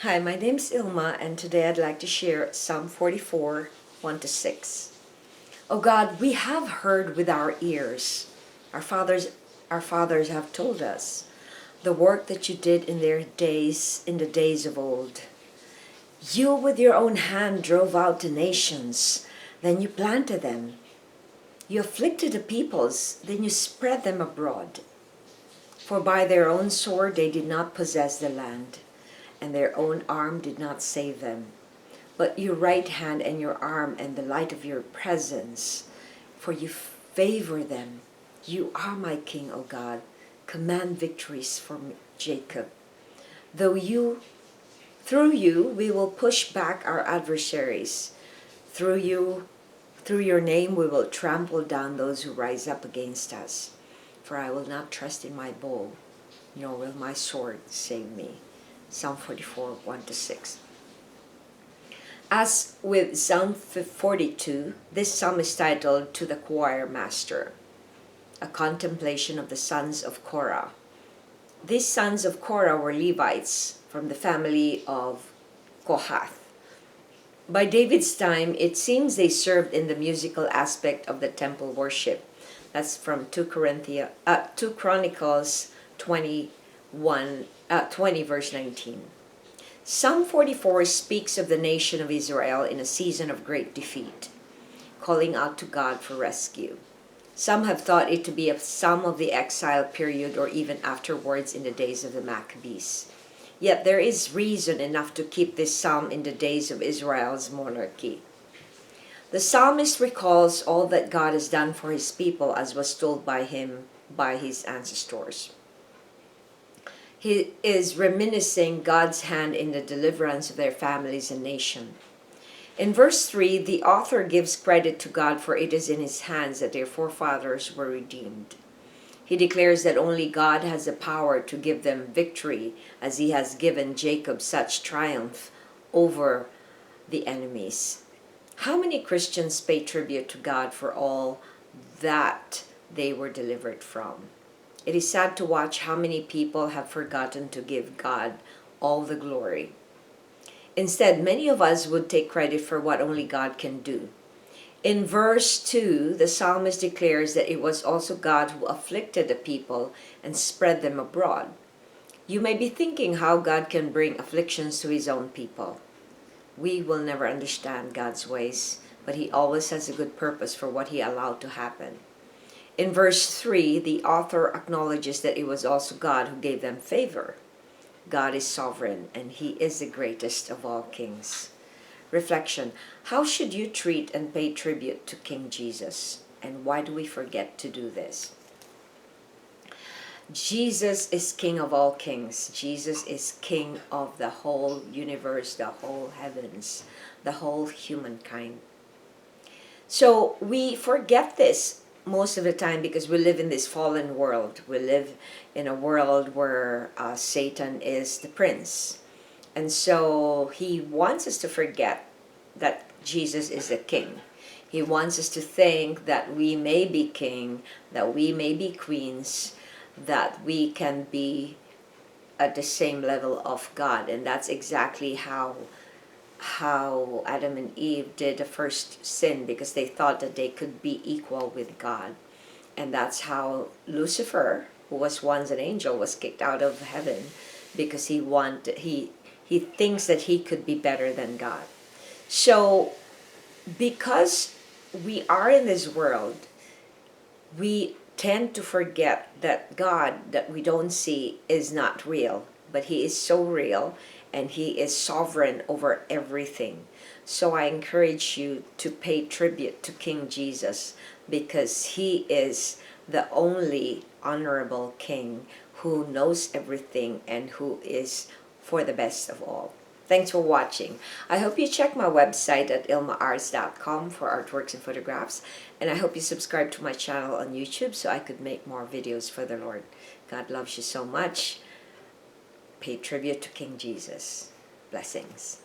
Hi, my name's Ilma, and today I'd like to share Psalm 44, 1-6. O God, we have heard with our ears. Our fathers have told us the work that you did in the days of old. You with your own hand drove out the nations, then you planted them. You afflicted the peoples, then you spread them abroad. For by their own sword they did not possess the land, and their own arm did not save them. But your right hand and your arm and the light of your presence, for you favor them. You are my King, O God. Command victories for Jacob. Through you, we will push back our adversaries. Through your name, we will trample down those who rise up against us. For I will not trust in my bow, nor will my sword save me. Psalm 44, 1-6. As with Psalm 42, this psalm is titled To the Choirmaster, a contemplation of the sons of Korah. These sons of Korah were Levites from the family of Kohath. By David's time, it seems they served in the musical aspect of the temple worship. That's from 2 Chronicles 20 verse 19. Psalm 44 speaks of the nation of Israel in a season of great defeat, calling out to God for rescue. Some have thought it to be a psalm of the exile period or even afterwards in the days of the Maccabees. Yet there is reason enough to keep this psalm in the days of Israel's monarchy. The psalmist recalls all that God has done for his people as was told by him by his ancestors. He is reminiscing God's hand in the deliverance of their families and nation. In verse 3, the author gives credit to God, for it is in his hands that their forefathers were redeemed. He declares that only God has the power to give them victory, as he has given Jacob such triumph over the enemies. How many Christians pay tribute to God for all that they were delivered from? It is sad to watch how many people have forgotten to give God all the glory. Instead, many of us would take credit for what only God can do. In verse 2, the psalmist declares that it was also God who afflicted the people and spread them abroad. You may be thinking how God can bring afflictions to his own people. We will never understand God's ways, but he always has a good purpose for what he allowed to happen. In verse 3, the author acknowledges that it was also God who gave them favor. God is sovereign, and he is the greatest of all kings. Reflection: how should you treat and pay tribute to King Jesus? And why do we forget to do this? Jesus is King of all kings. Jesus is King of the whole universe, the whole heavens, the whole humankind. So we forget this most of the time because we live in this fallen world. We live in a world where Satan is the prince. And so he wants us to forget that Jesus is a king. He wants us to think that we may be king, that we may be queens, that we can be at the same level of God. And that's exactly how Adam and Eve did the first sin, because they thought that they could be equal with God. And that's how Lucifer, who was once an angel, was kicked out of heaven, because he thinks that he could be better than God. So because we are in this world, we tend to forget that God that we don't see is not real, but he is so real, and he is sovereign over everything. So I encourage you to pay tribute to King Jesus, because he is the only honorable king who knows everything and who is for the best of all. Thanks for watching. I hope you check my website at ilma'S.com for artworks and photographs. And I hope you subscribe to my channel on YouTube so I could make more videos for the Lord. God loves you so much. Pay tribute to King Jesus. Blessings.